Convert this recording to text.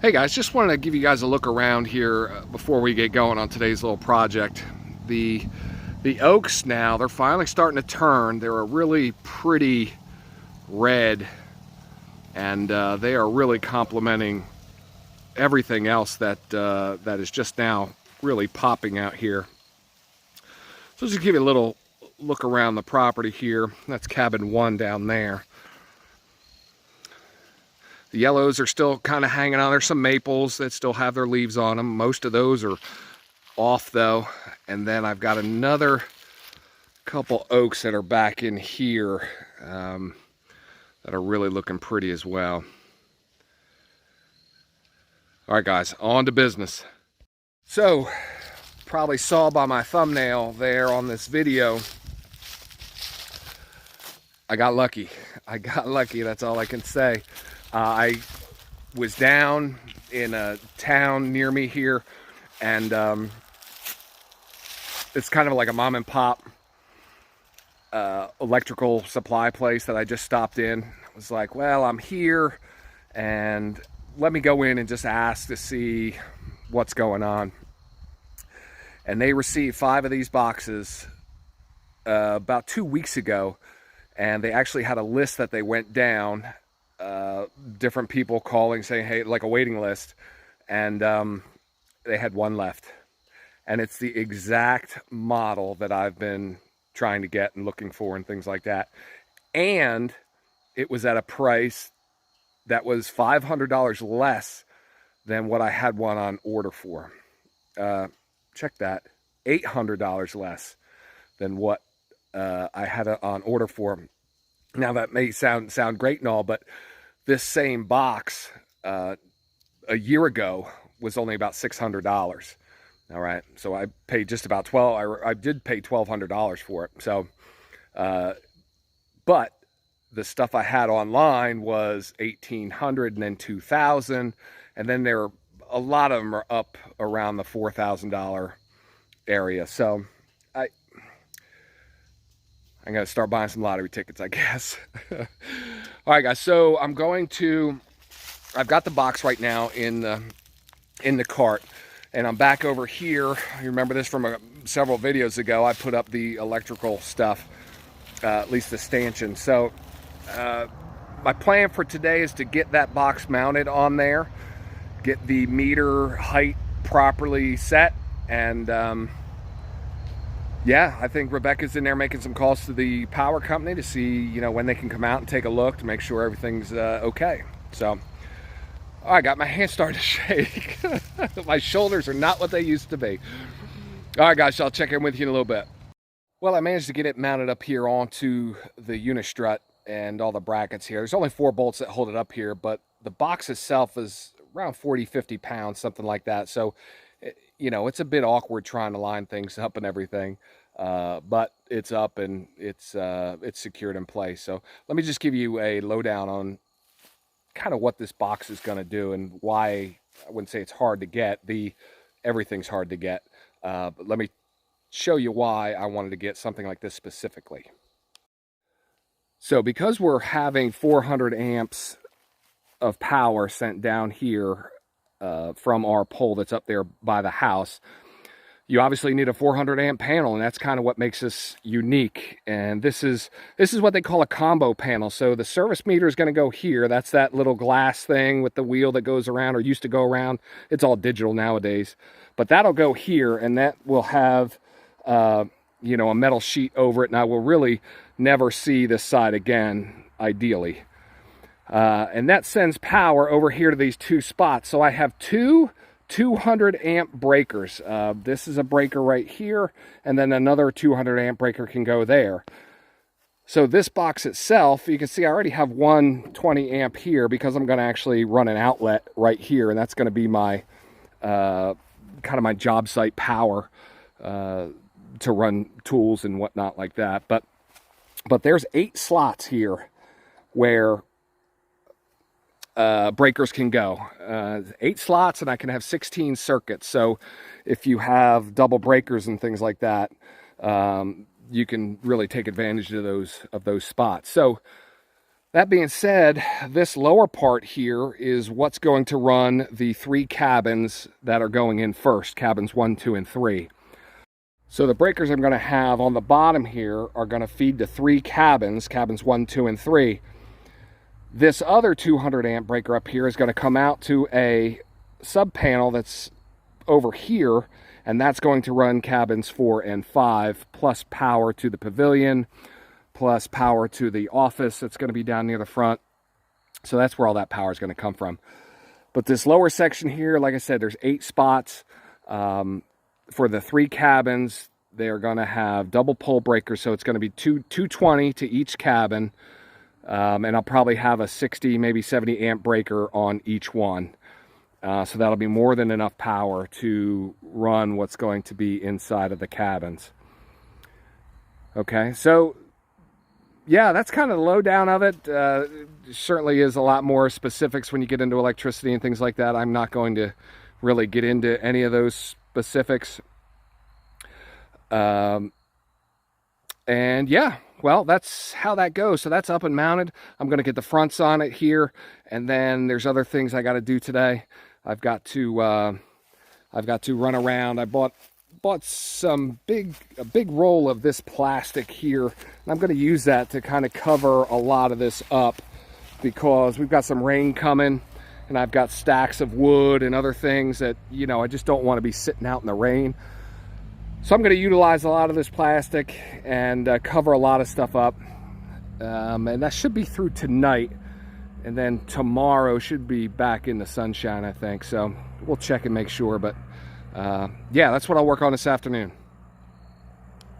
Hey guys, just wanted to give you guys a look around here before we get going on today's little project. The oaks now, they're finally starting to turn. They're a really pretty red, and they are really complementing everything else that that is just now really popping out here. So just give you a little look around the property here. That's cabin 1 down there. The yellows are still kind of hanging on. There's some maples that still have their leaves on them. Most of those are off though. And then I've got another couple oaks that are back in here that are really looking pretty as well. All right guys, on to business. So, probably saw by my thumbnail there on this video, I got lucky. I got lucky, that's all I can say. I was down in a town near me here, and it's kind of like a mom and pop electrical supply place that I just stopped in. I was like, well, I'm here, and let me go in and just ask to see what's going on. And they received 5 of these boxes about 2 weeks ago, and they actually had a list that they went down. Different people calling saying, hey, like a waiting list, and they had 1 left, and it's the exact model that I've been trying to get and looking for and things like that, and it was at a price that was $500 less than what I had one on order for. Check that, $800 less than what I had on order for. Now that may sound great and all, but this same box a year ago was only about $600. All right, so I paid just about I did pay $1,200 for it. So, but the stuff I had online was $1,800 and then $2,000, and then a lot of them are up around the $4,000 area. So I'm gonna start buying some lottery tickets, I guess. All right, guys. So I've got the box right now in the cart, and I'm back over here. You remember this from several videos ago? I put up the electrical stuff, at least the stanchion. So my plan for today is to get that box mounted on there, get the meter height properly set, and yeah, I think Rebecca's in there making some calls to the power company to see, when they can come out and take a look to make sure everything's okay. So, I got my hands starting to shake. My shoulders are not what they used to be. All right, guys, so I'll check in with you in a little bit. Well, I managed to get it mounted up here onto the unistrut and all the brackets here. There's only 4 bolts that hold it up here, but the box itself is around 40-50 pounds, something like that. So, it's a bit awkward trying to line things up and everything, but it's up and it's secured in place. So let me just give you a lowdown on kind of what this box is going to do and why. I wouldn't say it's hard to get. Everything's hard to get, but let me show you why I wanted to get something like this specifically. So because we're having 400 amps of power sent down here from our pole that's up there by the house, you obviously need a 400 amp panel, and that's kind of what makes this unique. And this is what they call a combo panel. So the service meter is going to go here. That's that little glass thing with the wheel that goes around, or used to go around. It's all digital nowadays, but that'll go here, and that will have a metal sheet over it, and I will really never see this side again, ideally. And that sends power over here to these 2 spots. So I have 2 200 amp breakers. This is a breaker right here, and then another 200 amp breaker can go there. So this box itself, you can see I already have 120 amp here because I'm going to actually run an outlet right here, and that's going to be my kind of my job site power to run tools and whatnot like that. But there's 8 slots here where breakers can go. 8 slots, and I can have 16 circuits. So if you have double breakers and things like that, you can really take advantage of those spots. So That being said, this lower part here is what's going to run the 3 cabins that are going in first, cabins 1, 2, and 3. So the breakers I'm going to have on the bottom here are going to feed to 3 cabins, cabins 1, 2, and 3. This other 200 amp breaker up here is going to come out to a sub panel that's over here, and that's going to run cabins 4 and 5, plus power to the pavilion, plus power to the office that's going to be down near the front. So that's where all that power is going to come from. But this lower section here, like I said, there's 8 spots. For the 3 cabins, they're going to have double pole breakers, so it's going to be 220 to each cabin. And I'll probably have a 60, maybe 70 amp breaker on each one. So that'll be more than enough power to run what's going to be inside of the cabins. Okay, so yeah, that's kind of the lowdown of it. Certainly is a lot more specifics when you get into electricity and things like that. I'm not going to really get into any of those specifics. And yeah, well, that's how that goes. So that's up and mounted. I'm going to get the fronts on it here, and then there's other things I got to do today. I've got to run around. I bought a big roll of this plastic here, and I'm going to use that to kind of cover a lot of this up, because we've got some rain coming, and I've got stacks of wood and other things that, you know, I just don't want to be sitting out in the rain. So I'm going to utilize a lot of this plastic and cover a lot of stuff up, and that should be through tonight, and then tomorrow should be back in the sunshine, I think. So we'll check and make sure, but yeah, that's what I'll work on this afternoon.